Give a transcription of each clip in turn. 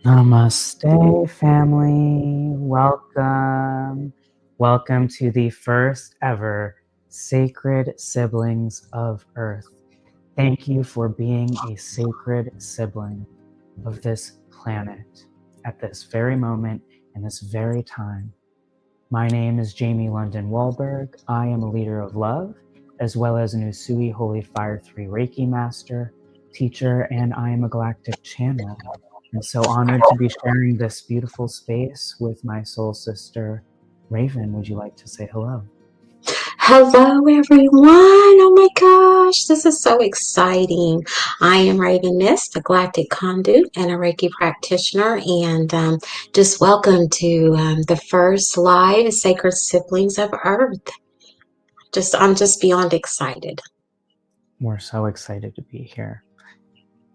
Namaste, family. Welcome. Welcome to the first ever Sacred Siblings of Earth. Thank you for being a sacred sibling of this planet at this very moment and this very time. My name is Jamie London Wahlberg. I am a leader of love, as well as an Usui Holy Fire 3 Reiki master, teacher, and I am a galactic channel. I'm so honored to be sharing this beautiful space with my soul sister, Raven. Would you like to say hello? Hello, everyone. Oh my gosh, this is so exciting. I am Raven Mist, a galactic conduit and a Reiki practitioner, and just welcome to the first live Sacred Siblings of Earth. I'm just beyond excited. We're so excited to be here.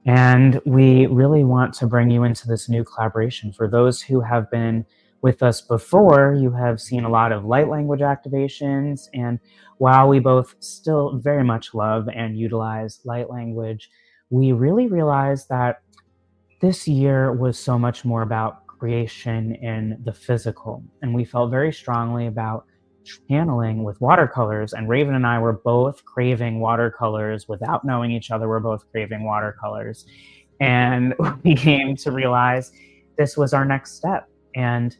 And we really want to bring you into this new collaboration. For those who have been with us before, you have seen a lot of light language activations. And while we both still very much love and utilize light language, we really realized that this year was so much more about creation in the physical. And we felt very strongly about channeling with watercolors, and Raven and I were both craving watercolors without knowing each other. We're both craving watercolors, and we came to realize this was our next step. And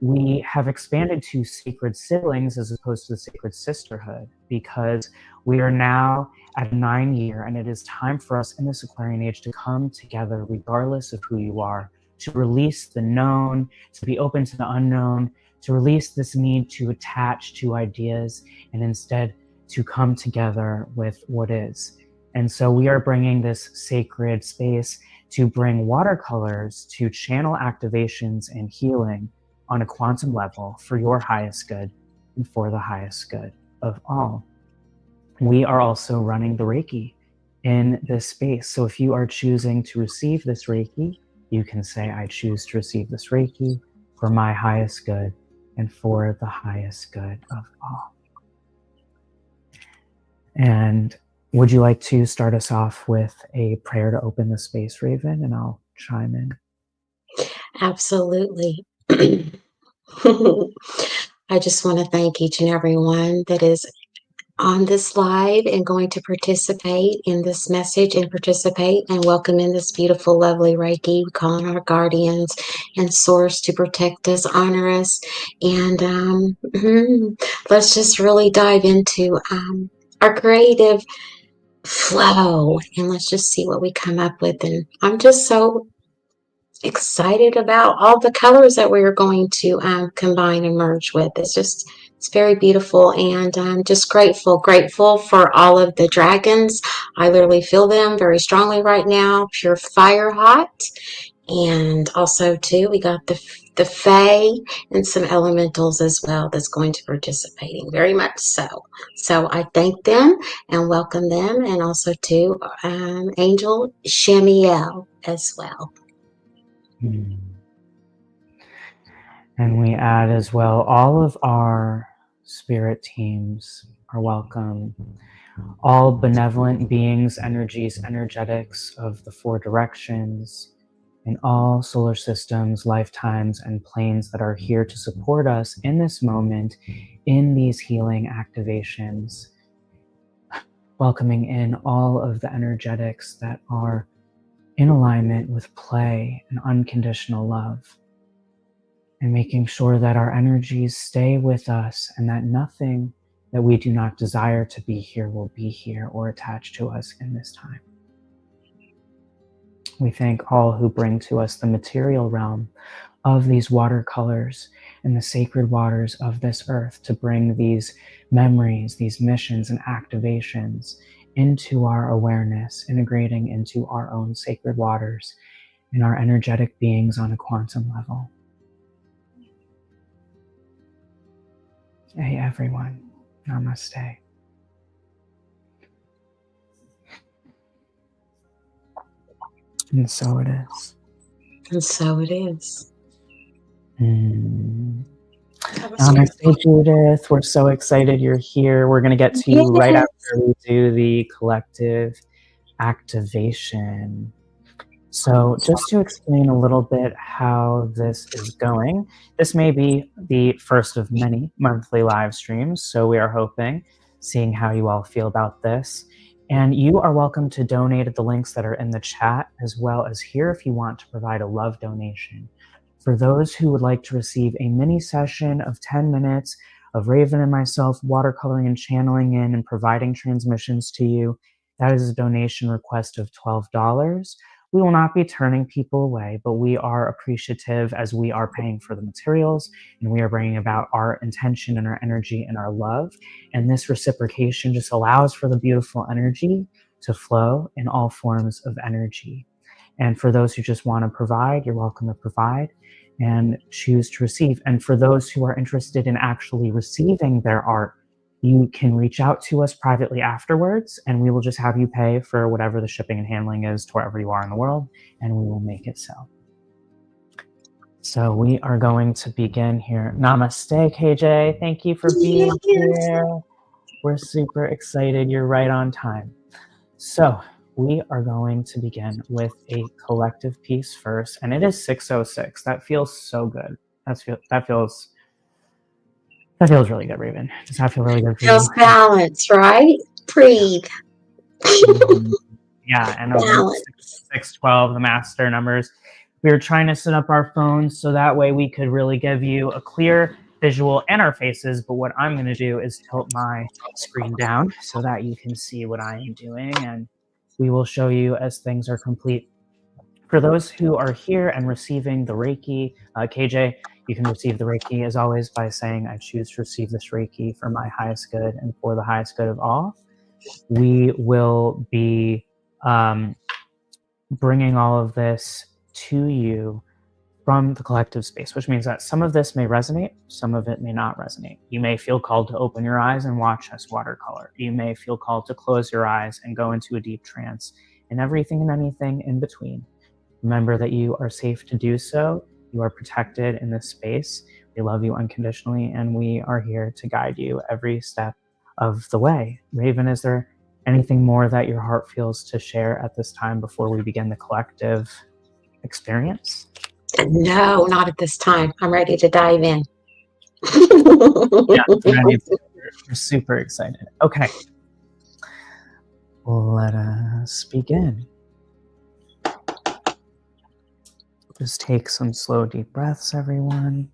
we have expanded to sacred siblings as opposed to the sacred sisterhood, because we are now at a 9-year, and it is time for us in this Aquarian age to come together regardless of who you are, to release the known, to be open to the unknown, to release this need to attach to ideas, and instead to come together with what is. And so we are bringing this sacred space to bring watercolors to channel activations and healing on a quantum level for your highest good and for the highest good of all. We are also running the Reiki in this space. So if you are choosing to receive this Reiki, you can say, I choose to receive this Reiki for my highest good and for the highest good of all. And would you like to start us off with a prayer to open the space, Raven? And I'll chime in. Absolutely. I just want to thank each and every one that is on this live and going to participate in this message and participate and welcome in this beautiful, lovely Reiki. We call on our guardians and source to protect us, honor us, and let's just really dive into our creative flow and let's just see what we come up with. And I'm just so excited about all the colors that we're going to combine and merge with. It's very beautiful, and I'm just grateful for all of the dragons. I literally feel them very strongly right now, pure fire hot. And also too, we got the fae and some elementals as well that's going to participating, very much so. So I thank them and welcome them, and also to Angel Shamiel as well. And we add as well, all of our spirit teams are welcome. All benevolent beings, energies, energetics of the 4 directions, and all solar systems, lifetimes, and planes that are here to support us in this moment, in these healing activations. Welcoming in all of the energetics that are in alignment with play and unconditional love, and making sure that our energies stay with us and that nothing that we do not desire to be here will be here or attach to us in this time. We thank all who bring to us the material realm of these watercolors and the sacred waters of this earth to bring these memories, these missions and activations into our awareness, integrating into our own sacred waters and our energetic beings on a quantum level. Hey everyone, namaste. And so it is. And so it is. Namaste, Judith. We're so excited you're here. We're going to get to you right after we do the collective activation. So just to explain a little bit how this is going, this may be the first of many monthly live streams. So we are hoping, seeing how you all feel about this. And you are welcome to donate at the links that are in the chat, as well as here if you want to provide a love donation. For those who would like to receive a mini session of 10 minutes of Raven and myself watercoloring and channeling in and providing transmissions to you, that is a donation request of $12. We will not be turning people away, but we are appreciative as we are paying for the materials and we are bringing about our intention and our energy and our love. And this reciprocation just allows for the beautiful energy to flow in all forms of energy. And for those who just want to provide, you're welcome to provide and choose to receive. And for those who are interested in actually receiving their art, you can reach out to us privately afterwards, and we will just have you pay for whatever the shipping and handling is to wherever you are in the world, and we will make it so. So we are going to begin here. Namaste, KJ. Thank you for being here. We're super excited. You're right on time. So we are going to begin with a collective piece first, and it is 6:06. That feels so good. That feels really good, Raven. Does that feel really good for you? Feels balance, right? Breathe. Yeah, and 612, the master numbers. We were trying to set up our phones so that way we could really give you a clear visual and our faces, but what I'm going to do is tilt my screen down so that you can see what I am doing, and we will show you as things are complete. For those who are here and receiving the Reiki, KJ, you can receive the Reiki as always by saying, I choose to receive this Reiki for my highest good and for the highest good of all. We will be bringing all of this to you from the collective space, which means that some of this may resonate, some of it may not resonate. You may feel called to open your eyes and watch us watercolor. You may feel called to close your eyes and go into a deep trance, and everything and anything in between. Remember that you are safe to do so. You are protected in this space. We love you unconditionally, and we are here to guide you every step of the way. Raven, is there anything more that your heart feels to share at this time before we begin the collective experience? No, not at this time. I'm ready to dive in. Yeah, we're super excited. Okay. Let us begin. Just take some slow, deep breaths, everyone.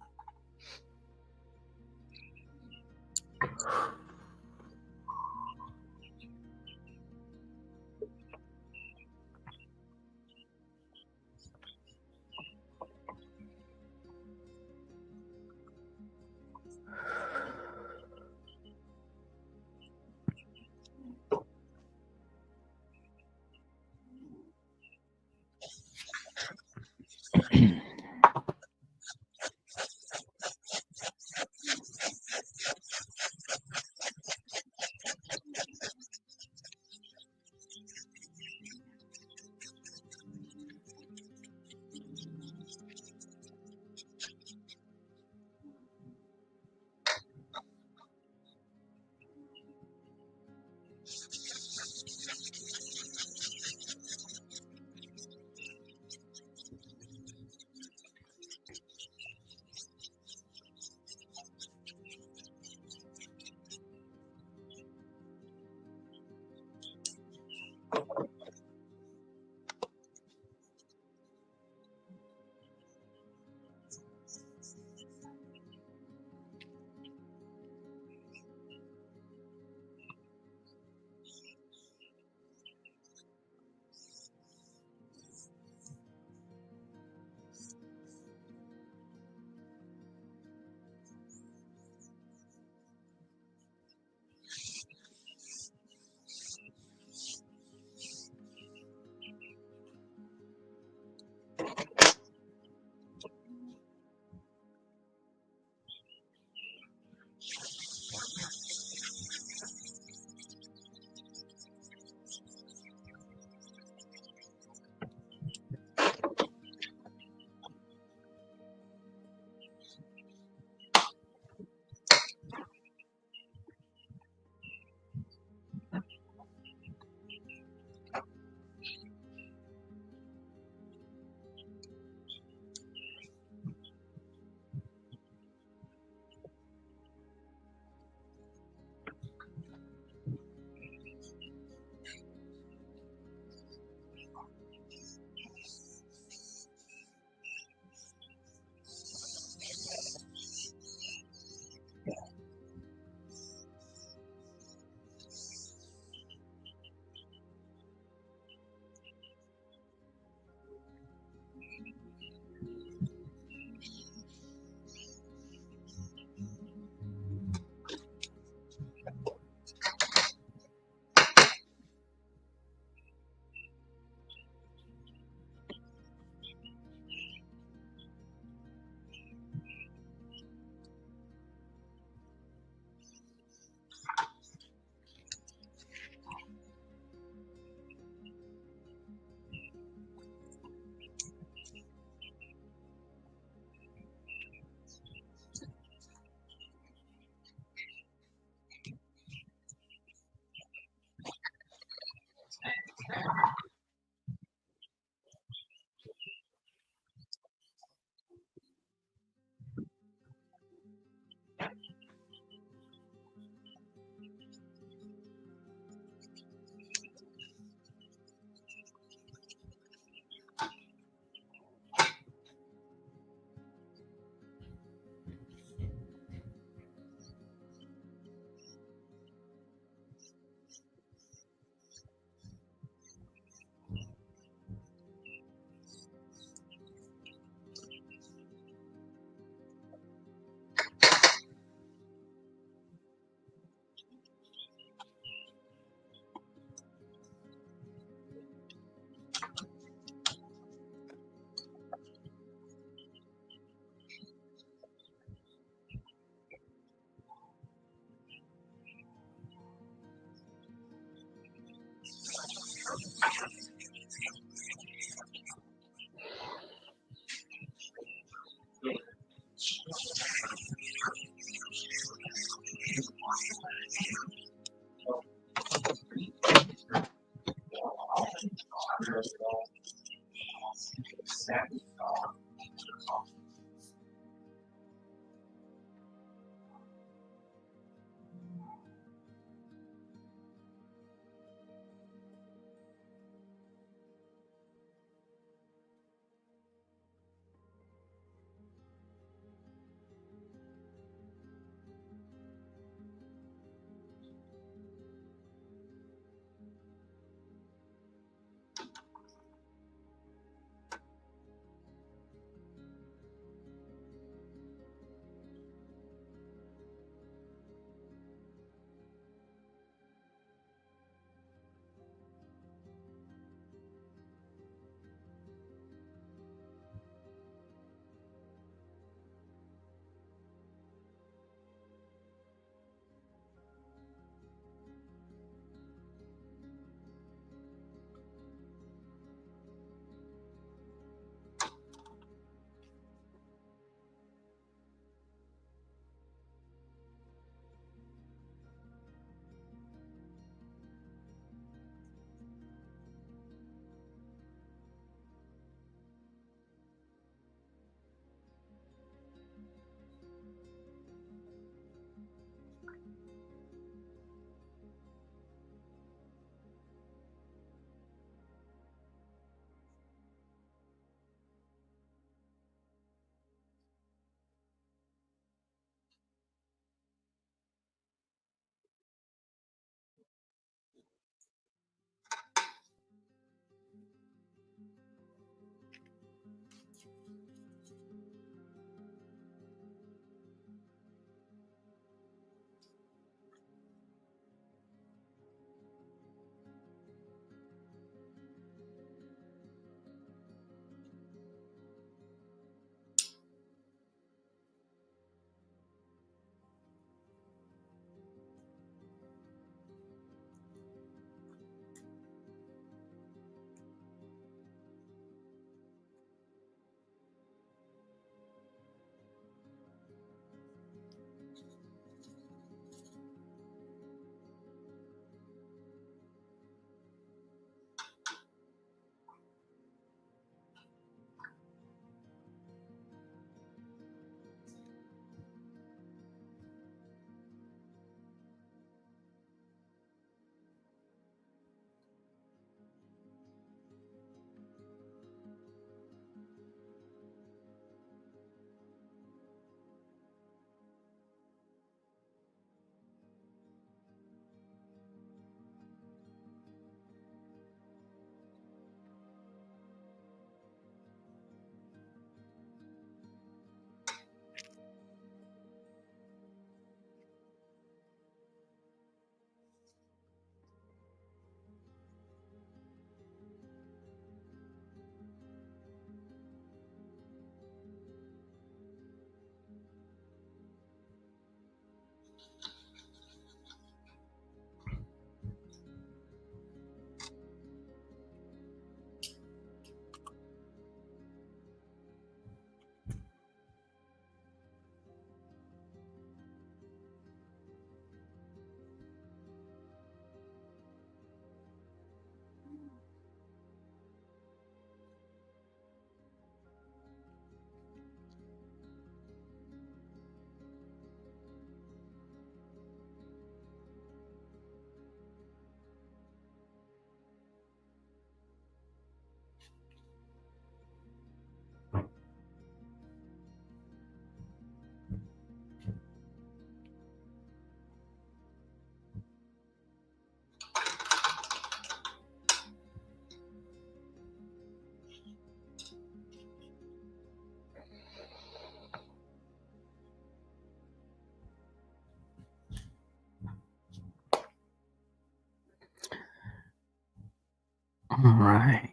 All right.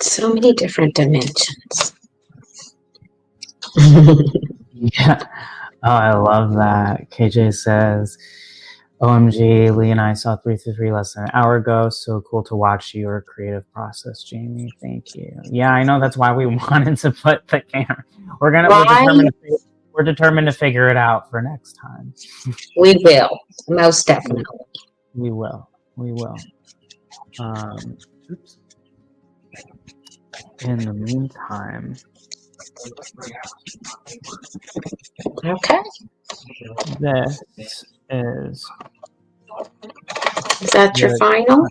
So many different dimensions. Yeah. Oh, I love that. KJ says, OMG, Lee and I saw 333 less than an hour ago. So cool to watch your creative process, Jamie. Thank you. Yeah, I know that's why we wanted to put the camera. We're determined to figure it out for next time. We will, most definitely. We will. Oops. In the meantime, Okay. this is that your final?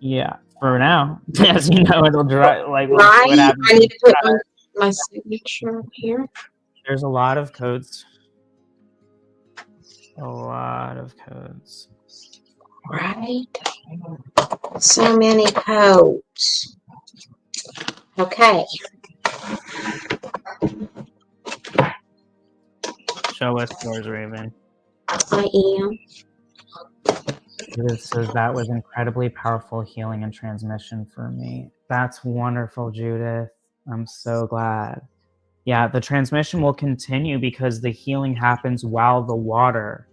Yeah, for now. As you know, it'll dry. Like, we'll see what Right. happens. I need to put my signature here. There's a lot of codes. A lot of codes. Right. So many codes. Okay. Show us yours, Raven. I am. Judith says that was incredibly powerful healing and transmission for me. That's wonderful, Judith. I'm so glad. Yeah, the transmission will continue because the healing happens while the water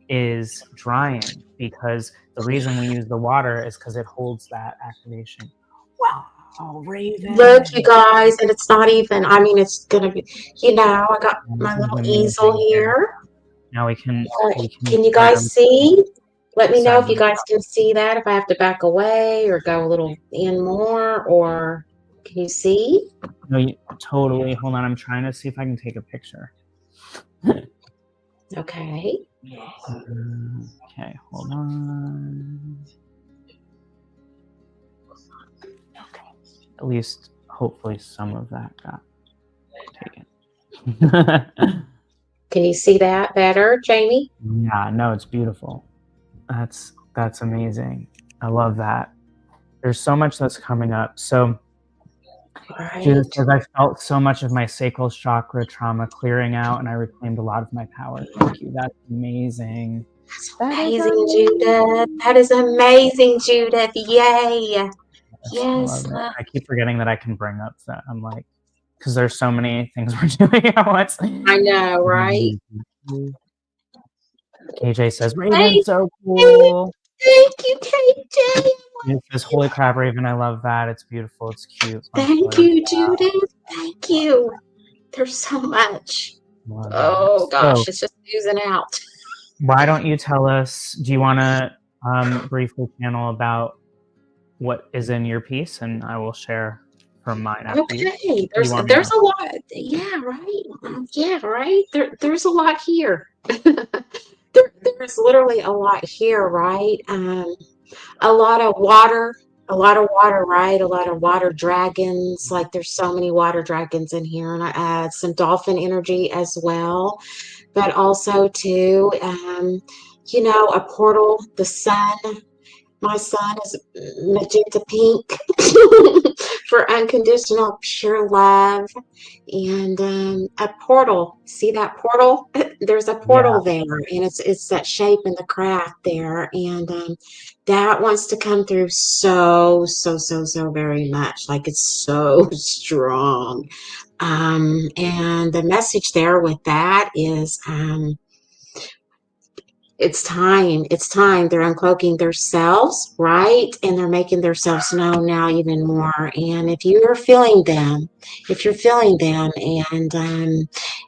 is drying, because the reason we use the water is because it holds that activation. Wow, Raven. Look, you guys, and it's not even, I mean, it's going to be, I got my little easel here. Now we can you guys see? Let me know if you guys can see that, if I have to back away or go a little in more, or can you see? No, totally. Hold on, I'm trying to see if I can take a picture. Okay. Okay, hold on. Okay. At least, hopefully, some of that got taken. Can you see that better, Jamie? Yeah, no, it's beautiful. That's amazing. I love that. There's so much that's coming up. So, Judith says, I felt so much of my sacral chakra trauma clearing out, and I reclaimed a lot of my power. Thank you. That's amazing. That's amazing, Judith. That is amazing, Judith. Yay. Yes. I keep forgetting that I can bring up that. I'm like, because there's so many things we're doing at once. I know, right? KJ says, Raven, so cool. Thank you, KJ. It says, holy crap, Raven, I love that. It's beautiful. It's cute. Thank you, Judith. Thank you. There's so much. Oh, gosh, it's just oozing out. Why don't you tell us, do you want to briefly channel about what is in your piece, and I will share from mine after Okay, there's a lot. Yeah, right. Yeah, right. There's a lot here. There's literally a lot here, right? A lot of water, right? A lot of water dragons. Like, there's so many water dragons in here, and I add some dolphin energy as well. But also too, a portal, the sun. My sun is magenta pink for unconditional pure love. And a portal. See that portal? There's a portal there, and it's that shape in the craft there. And that wants to come through so very much. Like, it's so strong. And the message there with that is it's time. They're uncloaking themselves, right? And they're making themselves known now even more. And if you're feeling them,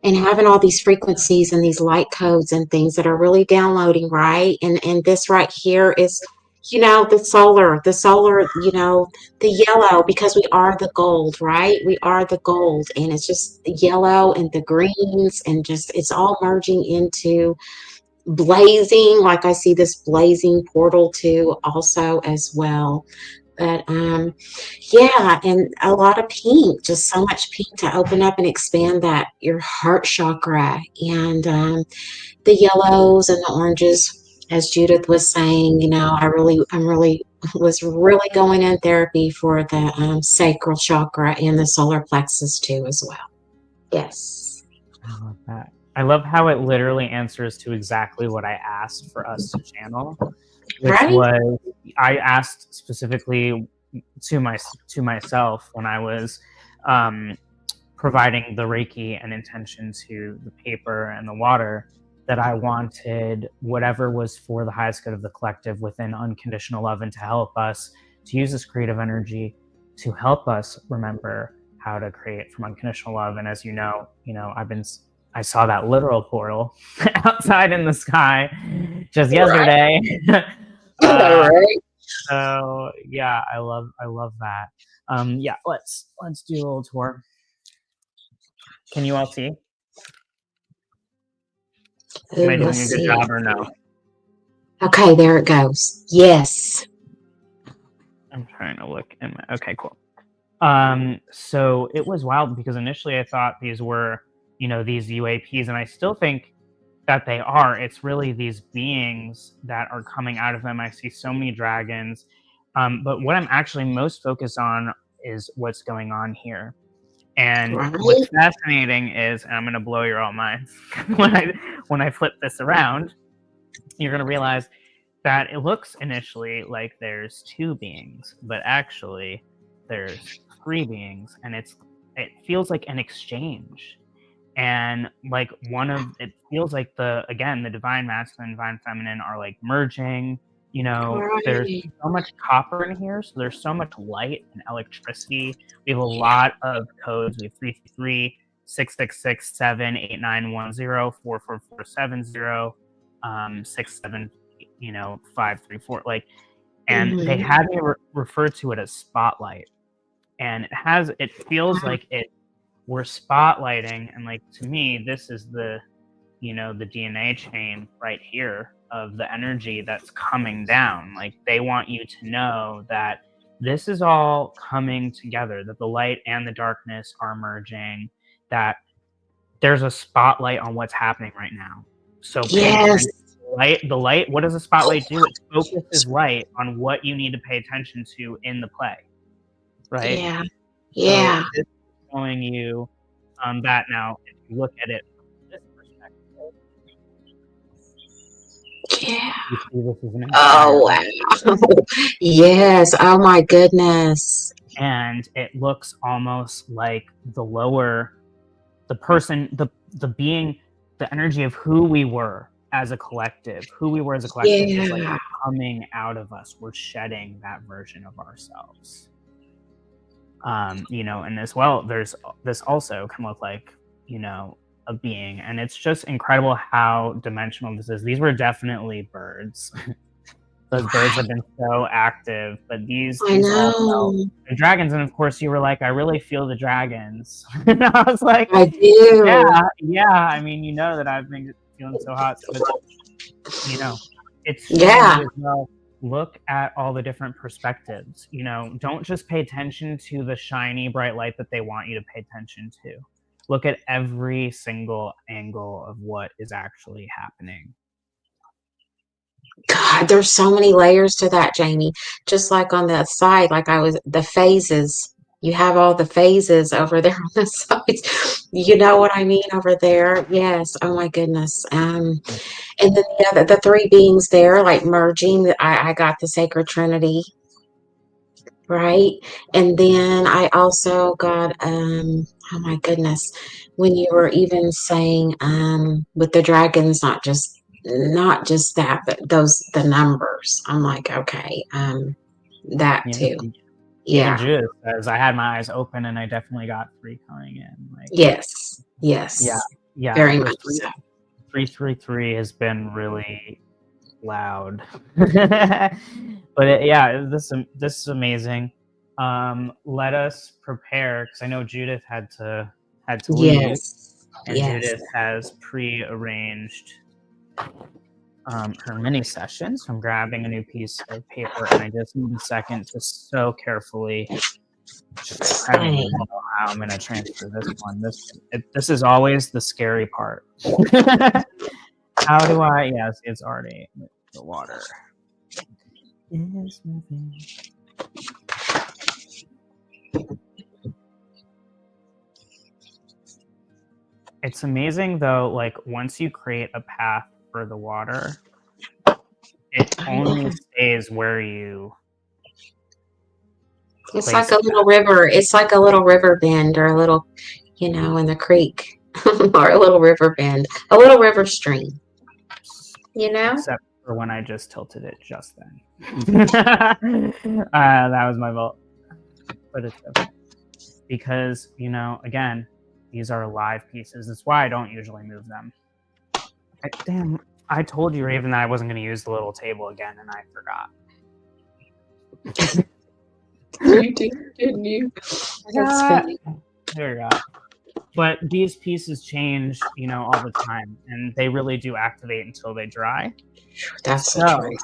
and having all these frequencies and these light codes and things that are really downloading, right? And this right here is, the solar, the yellow, because we are the gold, right? We are the gold, and it's just the yellow and the greens, and just, it's all merging into blazing. Like, I see this blazing portal too also as well. But yeah, and a lot of pink, just so much pink to open up and expand that your heart chakra. And the yellows and the oranges, as Judith was saying, I'm really was really going in therapy for the sacral chakra and the solar plexus too as well. Yes. I love that. I love how it literally answers to exactly what I asked for us to channel, which Right? was I asked specifically to myself when I was providing the Reiki and intention to the paper and the water, that I wanted whatever was for the highest good of the collective within unconditional love, and to help us to use this creative energy to help us remember how to create from unconditional love. And as you know, I saw that literal portal outside in the sky just yesterday. uh, Right. so yeah, I love that. Yeah, let's do a little tour. Can you all see? Am I Ooh, doing let's a good see. job or no? Okay, there it goes. Yes. I'm trying to look in my, okay, cool. So it was wild because initially I thought these were, these UAPs, and I still think that they are. It's really these beings that are coming out of them. I see so many dragons. But what I'm actually most focused on is what's going on here. And Right. what's fascinating is, and I'm going to blow your all minds when I flip this around, you're going to realize that it looks initially like there's two beings, but actually there's three beings, and it feels like an exchange. And like it feels like the divine masculine, divine feminine are like merging. There's Right. so much copper in here, so there's so much light and electricity. We have a lot of codes. We have 333, 666, 78910, 44470, 67, 534. Like, and they Mhm. had me refer to it as spotlight, and it feels like we're spotlighting, and like, to me, this is the DNA chain right here of the energy that's coming down. Like, they want you to know that this is all coming together, that the light and the darkness are merging, that there's a spotlight on what's happening right now. So pay Yes. attention. The light, what does a spotlight do? It focuses light on what you need to pay attention to in the play, right? Yeah. So Yeah. this is showing you that. Now, if you look at it from this perspective, Yeah. you see this is an Oh, entire, wow. Yes. Oh, my goodness. and it looks almost like the person, the being, the energy of who we were as a collective, is like Yeah. coming out of us. We're shedding that version of ourselves. And as well, there's this also can look like, a being, and it's just incredible how dimensional this is. These were definitely birds. Those birds have been so active, but these I all felt know. the dragons, and of course you were like, I really feel the dragons. And I was like, I do. yeah. I mean, that I've been feeling so hot, but it's showing Yeah. you as well. Look at all the different perspectives. Don't just pay attention to the shiny bright light that they want you to pay attention to. Look at every single angle of what is actually happening. God, there's so many layers to that, Jamie. Just like on the side, the phases. You have all the phases over there on the sides. You know what I mean over there? Yes. Oh my goodness. And then the three beings there, like merging. I got the Sacred Trinity, right? And then I also got oh my goodness, when you were even saying with the dragons, not just that, but the numbers. I'm like, okay, that Yeah. too. Even Yeah. Judith says, I had my eyes open and I definitely got three coming in. Like, Yes. yeah, Yes. yeah. Very The much so. 333 has been really loud. But this is amazing. Let us prepare, because I know Judith had to leave, Yes. and Yes. Judith has pre-arranged her mini session. So I'm grabbing a new piece of paper, and I just need a second to so carefully. I don't even know how I'm going to transfer this one. This is always the scary part. How do I? Yes, it's already the water. is moving. It's amazing though, like once you create a path for the water, it only stays where you. It's like a little river. It's like a little river bend or a little, you know, in the creek or a little river bend, a little river stream, you know? Except for when I just tilted it just then. That was my fault. But it's okay. Because, you know, again, these are live pieces. That's why I don't usually move them. Damn, I told you, Raven, that I wasn't going to use the little table again, and I forgot. You did, didn't you? That's funny. There we go. But these pieces change, you know, all the time, and they really do activate until they dry. That's the truth.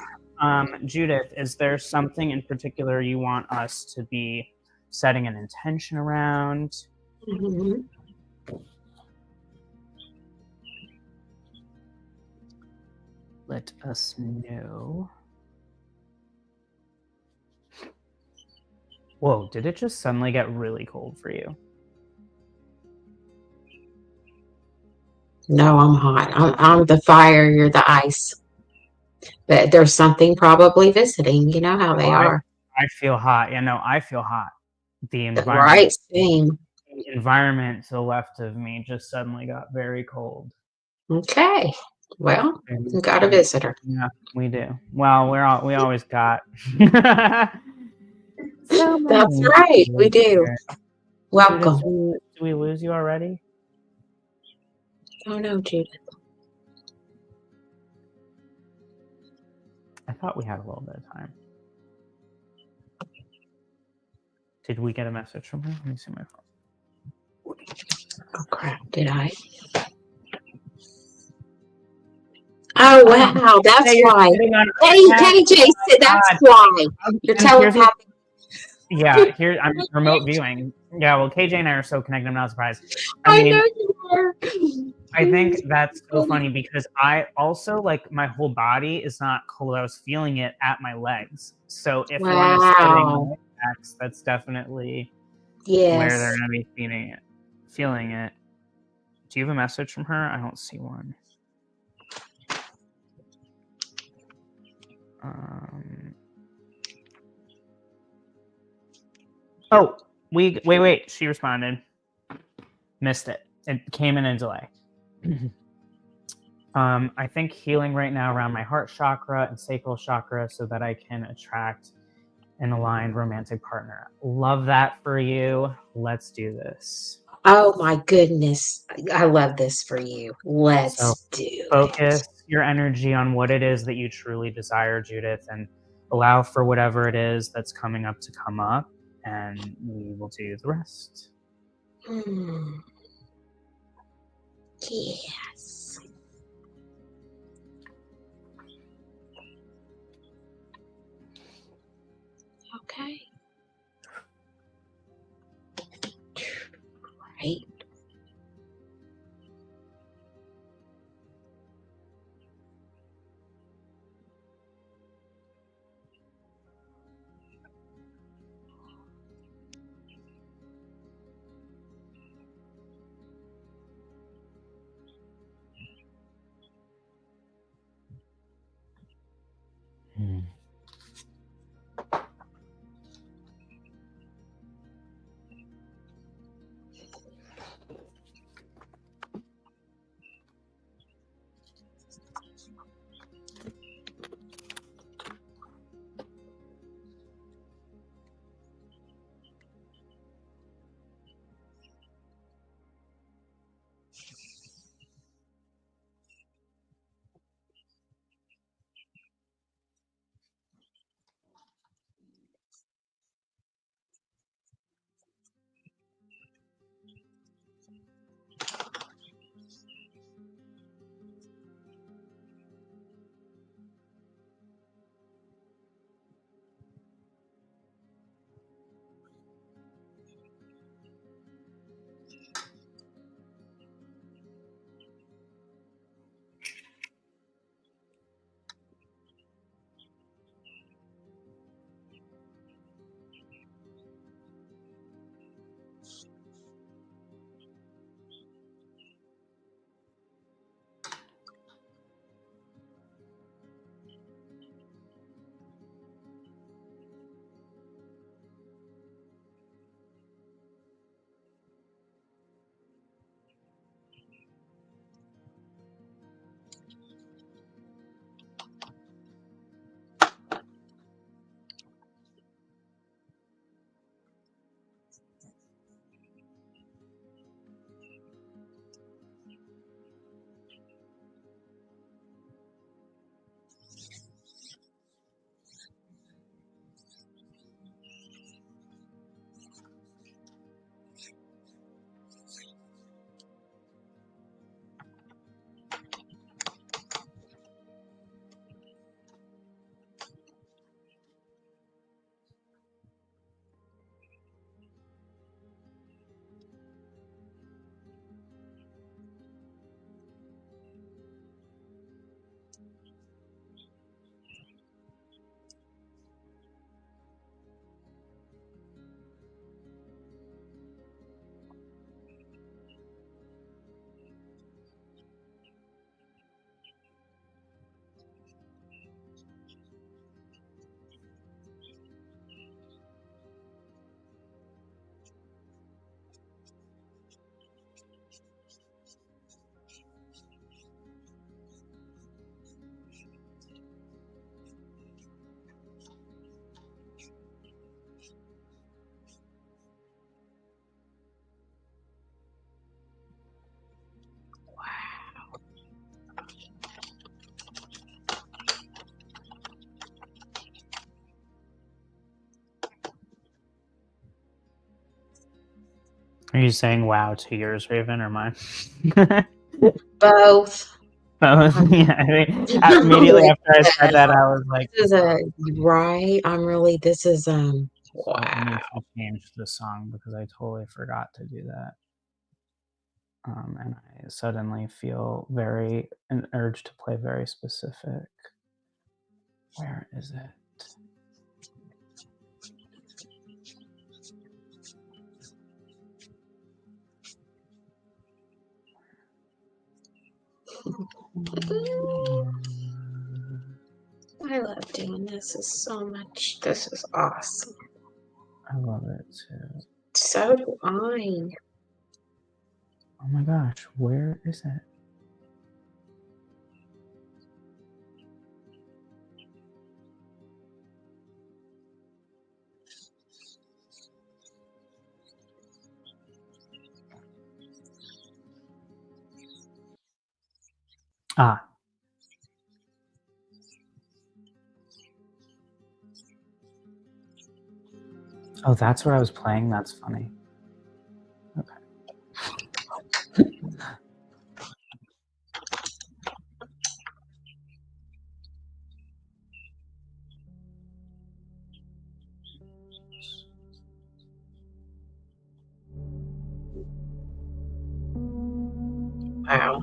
Judith, is there something in particular you want us to be setting an intention around? Mm-hmm. Let us know. Whoa, did it just suddenly get really cold for you? No, I'm hot. I'm the fire, you're the ice. But there's something probably visiting. You know how they are. I feel hot. Yeah, no, I feel hot. The environment, Right, same. the environment to the left of me just suddenly got very cold. Okay. Well, we got a visitor. Yeah, we do. Well, we always got. That's right. We do. Welcome. Judith, do we lose you already? Oh no, Judith. I thought we had a little bit of time. Did we get a message from her? Let me see my phone. Oh crap, did I? Oh wow, that's why. Hey, KJ said that's why. You're telepathic. Yeah, here I'm remote viewing. Yeah, well, KJ and I are so connected. I'm not surprised. I know you are. I think that's so funny because I also, like, my whole body is not cold. I was feeling it at my legs. So if one is sitting on my backs, that's definitely where they're going to be feeling it. Do you have a message from her? I don't see one. Oh, wait. She responded. Missed it. It came in a delay. I think healing right now around my heart chakra and sacral chakra so that I can attract an aligned romantic partner. Love that for you. Let's do this. Oh my goodness. I love this for you. Let's do it. Focus your energy on what it is that you truly desire, Judith, and allow for whatever it is that's coming up to come up, and we will do the rest. Yes. Okay. Right. Are you saying wow to yours, Raven, or mine? Both. Yeah, I think immediately after I said that, I was like, this is a right. I'm really. This is so I wow. need to change the song because I totally forgot to do that. And I suddenly feel an urge to play very specific. Where is it? I love doing this. Is so much. This is awesome. I love it too. So do I. Oh my gosh, where is it? Ah. Oh, that's what I was playing? That's funny. Okay. Wow.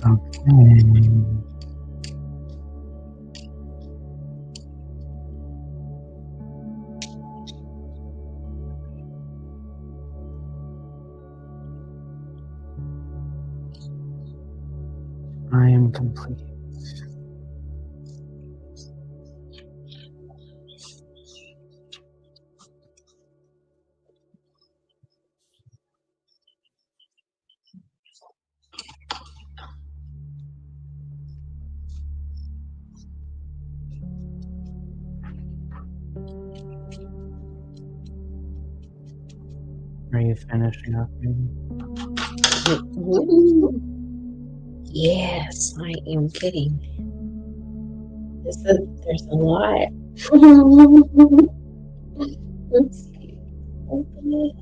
Okay. I am complete. Are you finishing up? Yes, I am kidding. There's a lot. Let's see. Okay.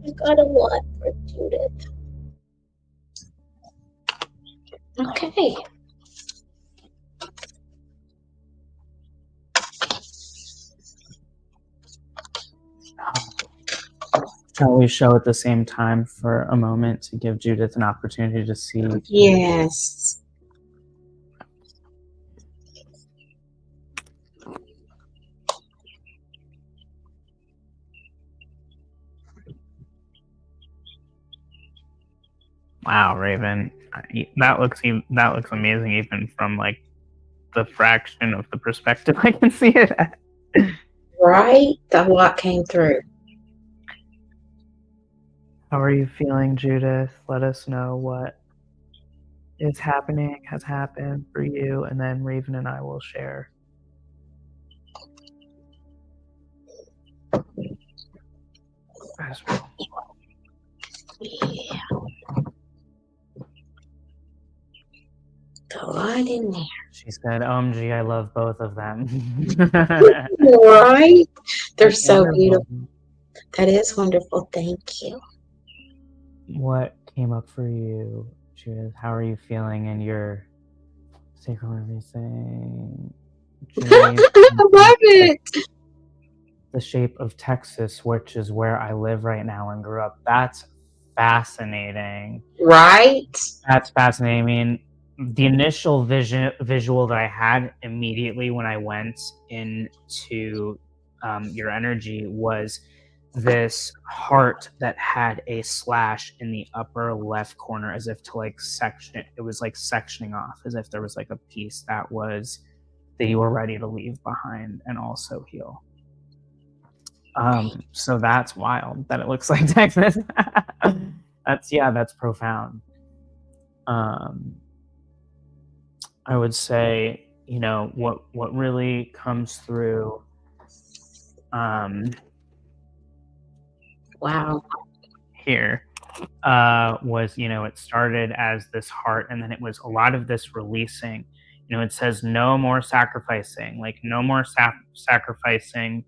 I got a lot for Judith. Okay. Shall we show at the same time for a moment to give Judith an opportunity to see? Yes. Wow, Raven, that looks amazing, even from like the fraction of the perspective I can see it at. Right? A lot came through. How are you feeling, Judith? Let us know what is happening, has happened for you, and then Raven and I will share. As well. Yeah. A lot in there. She said, OMG, I love both of them. Right? They're so Wonderful. beautiful. That is wonderful. Thank you. What came up for you, Judith? How are you feeling in your sacral everything? I love it. The shape of Texas, which is where I live right now and grew up. That's fascinating. Right? That's fascinating. I mean, the initial visual that I had immediately when I went into your energy was this heart that had a slash in the upper left corner, as if to like section it. It was like sectioning off, as if there was like a piece that you were ready to leave behind and also heal. So that's wild that it looks like Texas. That's profound. I would say, what really comes through Wow. here was, it started as this heart, and then it was a lot of this releasing. It says no more sacrificing, like no more sacrificing.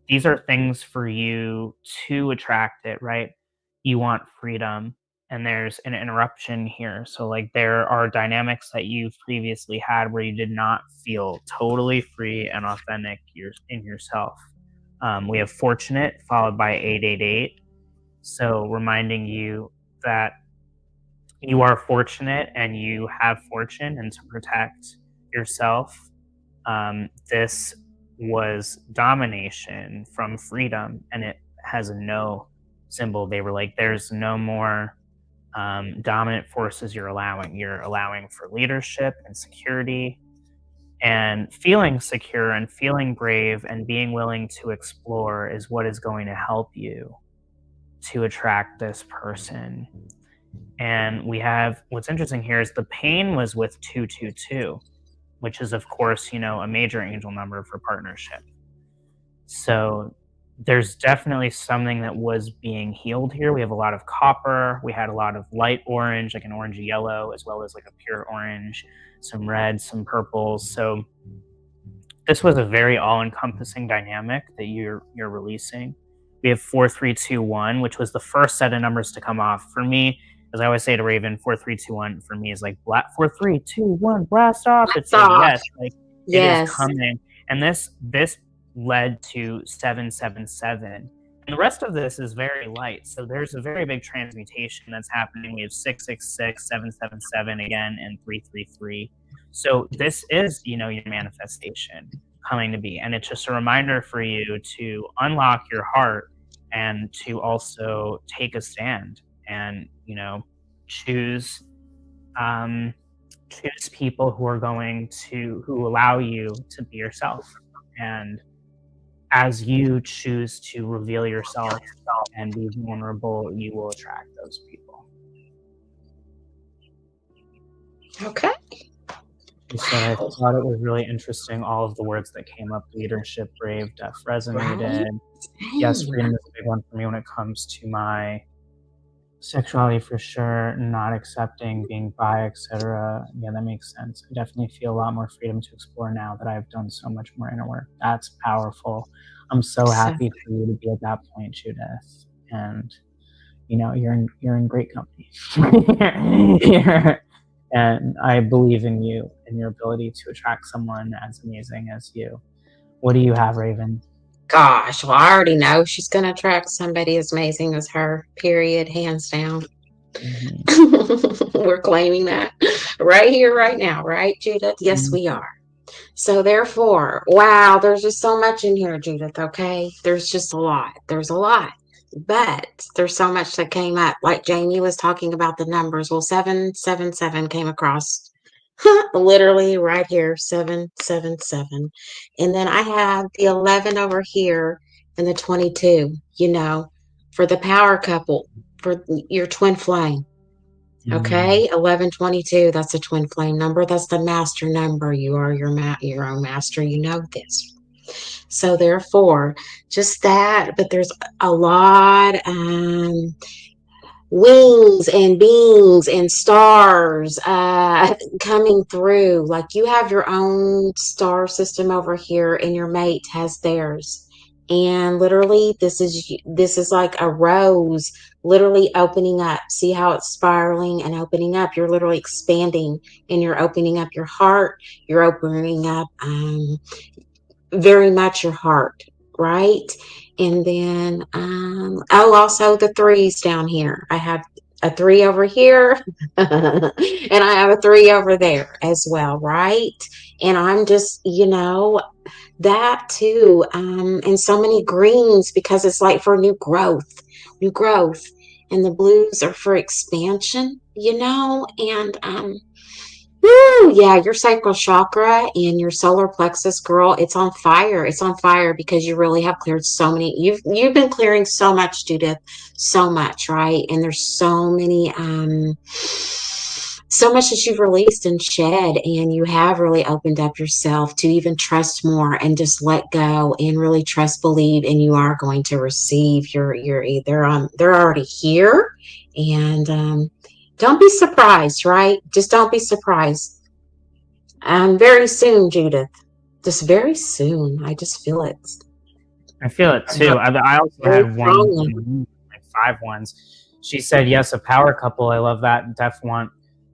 These are things for you to attract it, right? You want freedom, and there's an interruption here. So like there are dynamics that you've previously had where you did not feel totally free and authentic in yourself. We have fortunate followed by 888. So reminding you that you are fortunate and you have fortune, and to protect yourself. This was domination from freedom, and it has a no symbol. They were like, there's no more dominant forces you're allowing for leadership and security, and feeling secure and feeling brave and being willing to explore is what is going to help you to attract this person. And we have, what's interesting here is the pain was with 222, which is of course, a major angel number for partnership. So there's definitely something that was being healed here. We have a lot of copper. We had a lot of light orange, like an orangey yellow, as well as like a pure orange, some reds, some purples. So this was a very all-encompassing dynamic that you're releasing. We have 4321, which was the first set of numbers to come off. For me, as I always say to Raven, 4321 for me is like 4321 blast off. It's like yes, like yes. It is coming. And this led to 777, And the rest of this is very light. So there's a very big transmutation that's happening. We have 666, 777 again, and 333. So this is, you know, your manifestation coming to be. And it's just a reminder for you to unlock your heart and to also take a stand and, you know, choose people who are going to, who allow you to be yourself. And as you choose to reveal yourself and be vulnerable, you will attract those people. Okay. So I thought it was really interesting. All of the words that came up: leadership, brave, deaf, resonated. Right. Yes, freedom is a big one for me when it comes to my sexuality, for sure. Not accepting, being bi, etc. Yeah, that makes sense. I definitely feel a lot more freedom to explore now that I've done so much more inner work. That's powerful. I'm so happy for you to be at that point, Judith. And you know, you're in great company. And I believe in you and your ability to attract someone as amazing as you. What do you have, Raven? Gosh, well, I already know she's going to attract somebody as amazing as her, period, hands down. Mm-hmm. We're claiming that right here, right now, right, Judith? Yes, we are. So therefore, wow, there's just so much in here, Judith, okay? There's just a lot. There's a lot. But there's so much that came up. Like Jamie was talking about the numbers. Well, 777 came across literally right here, 777. And then I have the 11 over here and the 22, you know, for the power couple, for your twin flame. Okay, 1122, that's a twin flame number. That's the master number. You are your own master. You know this. So therefore, just that, but there's a lot wings and beings and stars coming through. Like you have your own star system over here and your mate has theirs. And literally this is like a rose literally opening up. See how it's spiraling and opening up? You're literally expanding and you're opening up your heart. You're opening up very much your heart, right? And then also the threes down here. I have a 3 over here and I have a 3 over there as well, right? And I'm just, you know, that too, and so many greens because it's like for new growth. And the blues are for expansion, you know. And woo, yeah, your sacral chakra and your solar plexus, girl, it's on fire. It's on fire because you really have cleared so many. You've been clearing so much, Judith, so much, right? And there's so many so much that you've released and shed, and you have really opened up yourself to even trust more and just let go and really trust, believe, and you are going to receive your they're already here. And don't be surprised, right? Just don't be surprised. Very soon, Judith. Just very soon. I just feel it. I feel it too. I also had one, like 5 ones. She said, yes, a power couple. I love that. Def want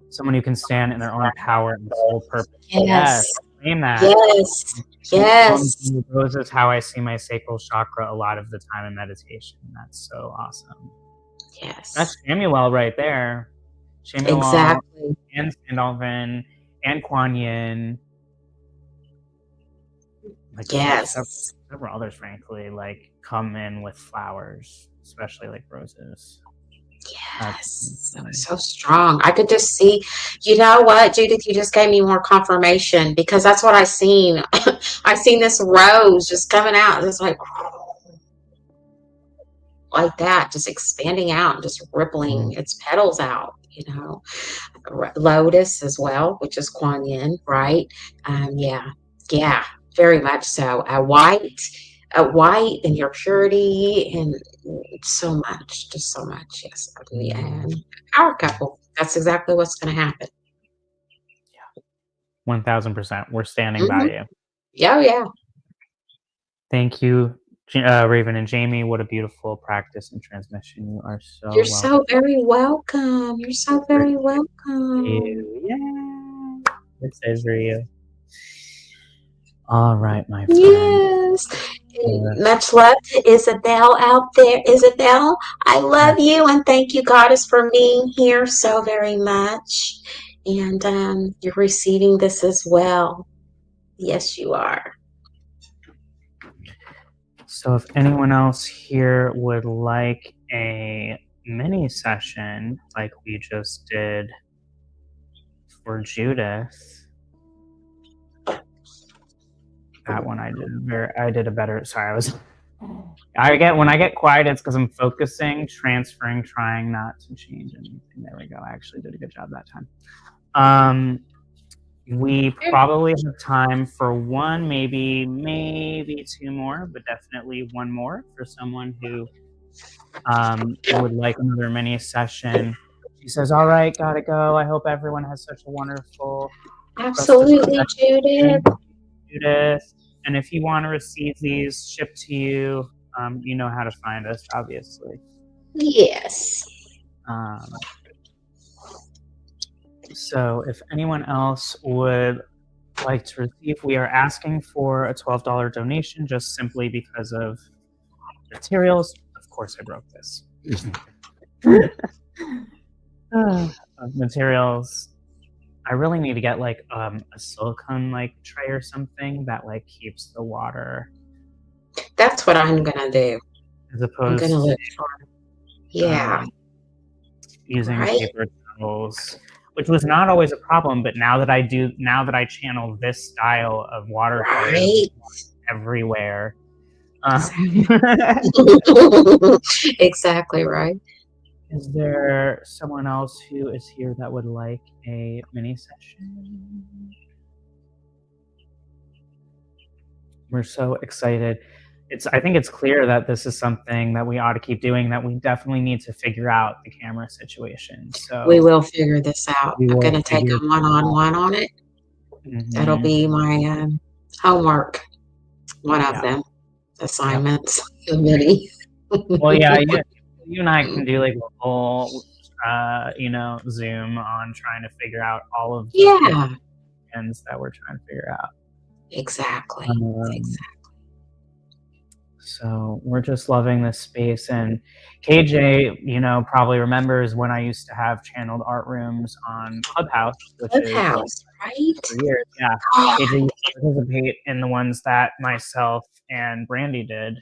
someone who can stand in their own power and sole purpose. Yes. Claim that. Yes. This is how I see my sacral chakra a lot of the time in meditation. That's so awesome. Yes. That's Samuel right there. Samuel, exactly. And Sandalvin and Kuan Yin. Like, yes. Several others, frankly, like come in with flowers, especially like roses. Yes, so strong. I could just see, you know what, Judith, you just gave me more confirmation because that's what I seen. I seen this rose just coming out, just like that, just expanding out and just rippling its petals out, you know. Lotus as well, which is Kuan Yin, right? Yeah, very much so. A white and your purity and so much, just so much. Yes, and power couple. That's exactly what's going to happen. Yeah, 1000%. We're standing by you. Yeah. Thank you, Raven and Jamie. What a beautiful practice and transmission. You are so. You're so very welcome. You're so very welcome. Yeah, this is for you. All right, my friend. Yes. Much love to Isabel out there. Isabel, I love you and thank you, Goddess, for being here so very much. And you're receiving this as well. Yes, you are. So if anyone else here would like a mini session like we just did for Judith, that one I did a better. Sorry, when I get quiet, it's because I'm focusing, transferring, trying not to change anything. There we go. I actually did a good job that time. We probably have time for one, maybe two more, but definitely one more for someone who would like another mini session. She says, "All right, gotta go. I hope everyone has such a wonderful." Absolutely, Judith. And if you want to receive these shipped to you, you know how to find us, obviously. Yes. So if anyone else would like to receive, we are asking for a $12 donation just simply because of materials. Of course, I broke this. Materials. I really need to get like a silicone like tray or something that like keeps the water. That's what I'm gonna do. As opposed I'm gonna to look for using paper towels, which was not always a problem, but now that I channel this style of watercolor everywhere. Exactly right. Is there someone else who is here that would like a mini session? We're so excited. I think it's clear that this is something that we ought to keep doing, that we definitely need to figure out the camera situation. So we will figure this out. I'm going to take a one-on-one on it. That'll be my homework. One of them. Assignments. Many. Well, yeah, you and I can do like a whole, Zoom on trying to figure out all of the ends that we're trying to figure out. Exactly. So we're just loving this space. And KJ, probably remembers when I used to have channeled art rooms on Clubhouse, which is right? For years. Yeah. KJ used to participate in the ones that myself and Brandy did.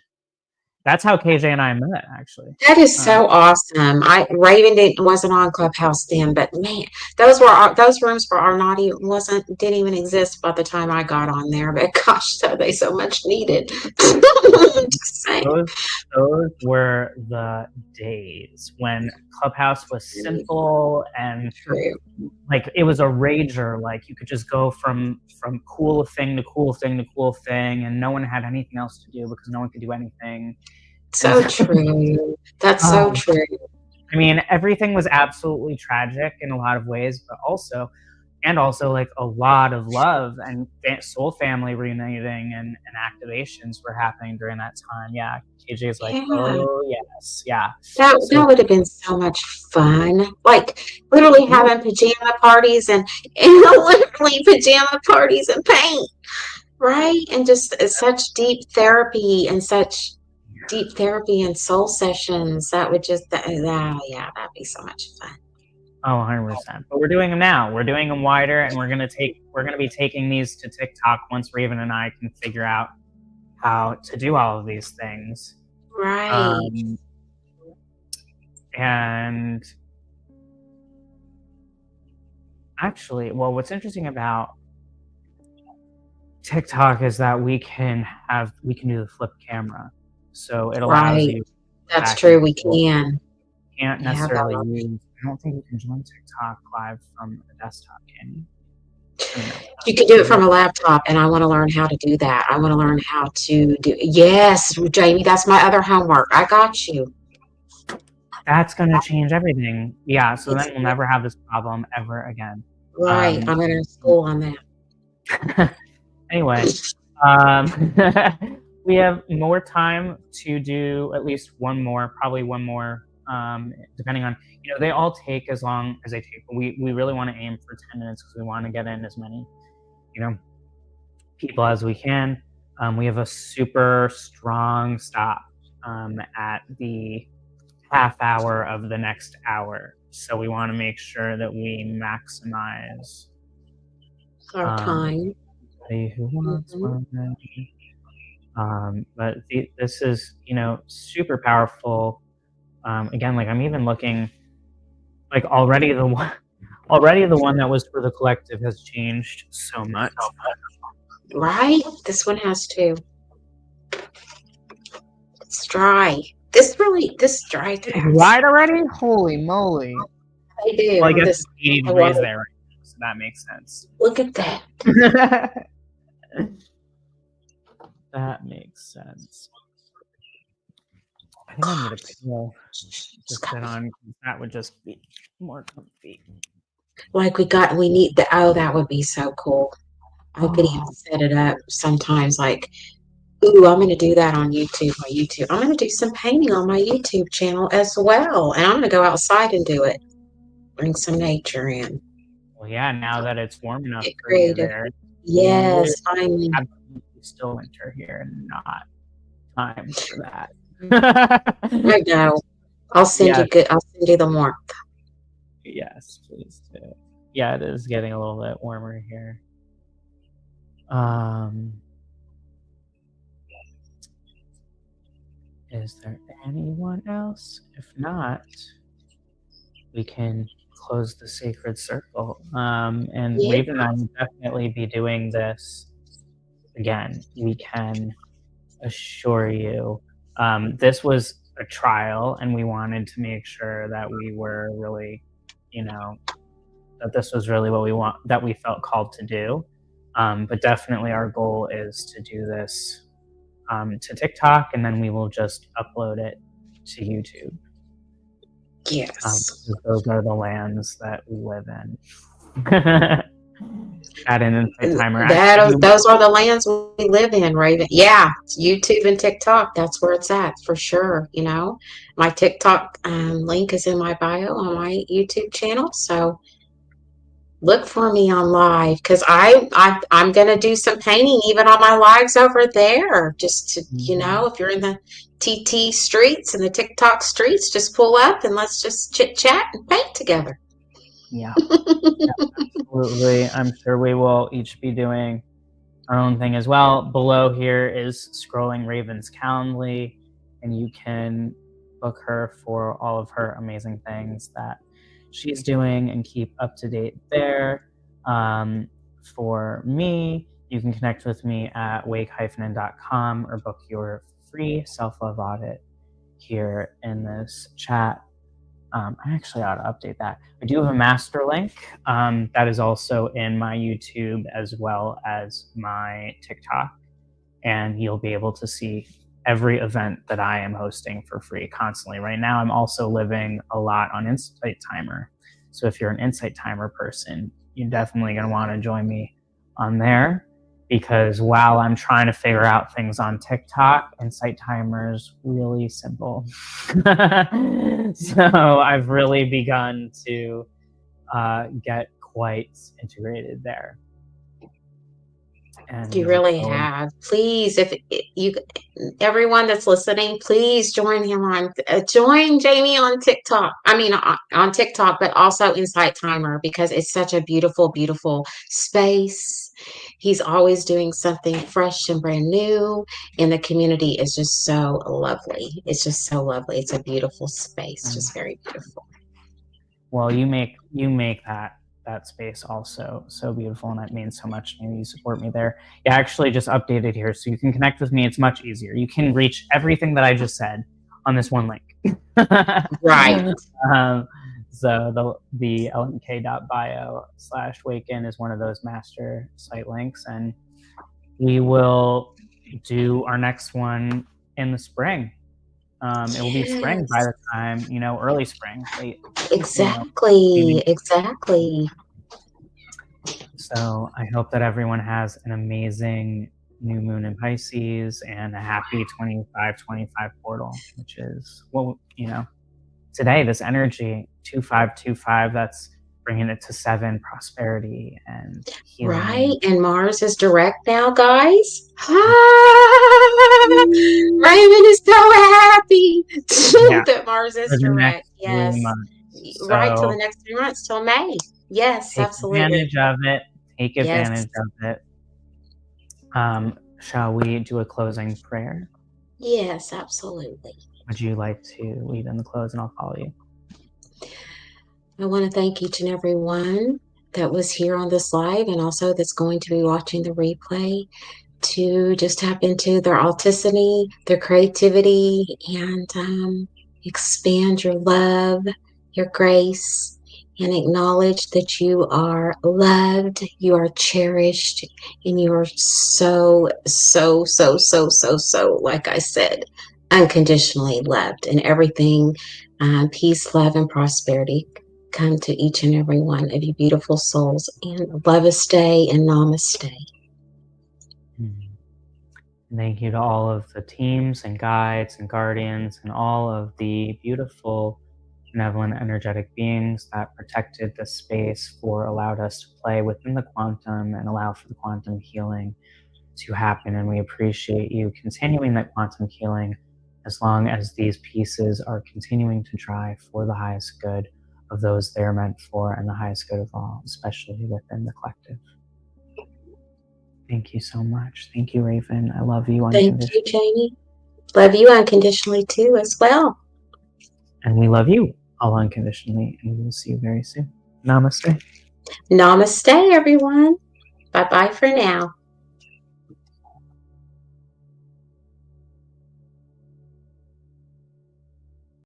That's how KJ and I met, actually. That is so awesome. Raven wasn't on Clubhouse then, but man, those rooms for Arnauti didn't even exist by the time I got on there. But gosh, they so much needed. Those were the days when Clubhouse was simple and like it was a rager. Like you could just go from cool thing to cool thing to cool thing, and no one had anything else to do because no one could do anything. So true. That's so true. I mean, everything was absolutely tragic in a lot of ways, but also like a lot of love and soul family reuniting and activations were happening during that time. Yeah. KJ's like, oh yes. Yeah. That would have been so much fun. Like literally having pajama parties and literally pajama parties and paint. Right. And just such deep therapy and soul sessions. That would just, that'd be so much fun. Oh, 100%. But we're doing them now. We're doing them wider, and we're gonna be taking these to TikTok once Raven and I can figure out how to do all of these things. Right. And actually, well, what's interesting about TikTok is that we can do the flip camera. So it allows you. That's true. We can. Can't necessarily use. I don't think you can join TikTok live from a desktop, can you? You can do it from a laptop, and I want to learn how to do that. I want to learn how to do. Yes, Jamie, that's my other homework. I got you. That's going to change everything. Yeah. So then we'll never have this problem ever again. Right. I'm going to school on that. Anyway. We have more time to do at least probably one more, depending on, they all take as long as they take. But we really want to aim for 10 minutes because we want to get in as many, people as we can. We have a super strong stop at the half hour of the next hour. So we want to make sure that we maximize Our time. anybody who wants one. But this is, super powerful. Again, like I'm even looking, like already the one that was for the collective has changed so much. Right? This one has to. It's dry. This dry fast. Right already? Holy moly. I do. Well, I guess it's 80 degrees there right now, so that makes sense. Look at that. That makes sense. I think I need a pillow to sit on. That would just be more comfy. Like we need the, that would be so cool. I could even set it up sometimes like, ooh, I'm going to do that on YouTube. I'm going to do some painting on my YouTube channel as well. And I'm going to go outside and do it. Bring some nature in. Well, yeah, now that it's warm enough Get for you creative. there. Yes, finally. Absolutely still winter here and not time for that. I know. I'll send you the warmth. Yes, please do. Yeah, it is getting a little bit warmer here. Is there anyone else? If not, we can close the sacred circle. And Raven and I will definitely be doing this again. We can assure you. This was a trial, and we wanted to make sure that we were really, that this was really what that we felt called to do. But definitely our goal is to do this to TikTok, and then we will just upload it to YouTube. Yes. Those are the lands that we live in. Add an insight timer. Those are the lands we live in, Raven. Yeah, YouTube and TikTok. That's where it's at for sure. My TikTok link is in my bio on my YouTube channel. So look for me on live because I'm gonna do some painting even on my lives over there. Just to if you're in the TT streets and the TikTok streets, just pull up and let's just chit chat and paint together. Yeah, absolutely. I'm sure we will each be doing our own thing as well. Below here is scrolling Raven's Calendly, and you can book her for all of her amazing things that she's doing and keep up to date there. For me, you can connect with me at wake-in.com or book your free self-love audit here in this chat. I actually ought to update that. I do have a master link that is also in my YouTube as well as my TikTok, and you'll be able to see every event that I am hosting for free constantly. Right now, I'm also living a lot on Insight Timer. So if you're an Insight Timer person, you're definitely going to want to join me on there, because while I'm trying to figure out things on TikTok, Insight Timer is really simple. So I've really begun to get quite integrated there. And you really have. Please, if everyone that's listening, please join Jamie on TikTok. I mean, on TikTok, but also Insight Timer, because it's such a beautiful, beautiful space. He's always doing something fresh and brand new, and the community is just so lovely. It's just so lovely. It's a beautiful space, just very beautiful. Well, you make that space also so beautiful, and that means so much to me. You support me there. Yeah, I actually just updated here, so you can connect with me. It's much easier. You can reach everything that I just said on this one link. Right. So the lmk.bio/waken is one of those master site links, and we will do our next one in the spring. It will be spring by the time, early spring. Exactly. So I hope that everyone has an amazing new moon in Pisces and a happy 2525 portal, which is, today, this energy, 2525, that's bringing it to 7, prosperity and healing. Right, and Mars is direct now, guys. Raymond is so happy that Mars is for the direct. next 3 Yes, months. right, till the So next 3 months, till May. Yes, take absolutely. advantage of it. Take Yes. advantage of it. Shall we do a closing prayer? Yes, absolutely. Would you like to lead in the close, and I'll follow you? I want to thank each and every one that was here on this live and also that's going to be watching the replay to just tap into their authenticity, their creativity, and expand your love, your grace, and acknowledge that you are loved, you are cherished, and you are so, like I said, unconditionally loved. And everything, peace, love, and prosperity come to each and every one of you beautiful souls. And love-a-stay and namaste. Thank you to all of the teams and guides and guardians and all of the beautiful, benevolent, energetic beings that protected this space, allowed us to play within the quantum and allow for the quantum healing to happen. And we appreciate you continuing that quantum healing as long as these pieces are continuing to dry for the highest good of those they're meant for and the highest good of all, especially within the collective. Thank you so much. Thank you, Raven. I love you unconditionally. Thank you, Jamie. Love you unconditionally too as well. And we love you all unconditionally, and we will see you very soon. Namaste. Namaste, everyone. Bye-bye for now.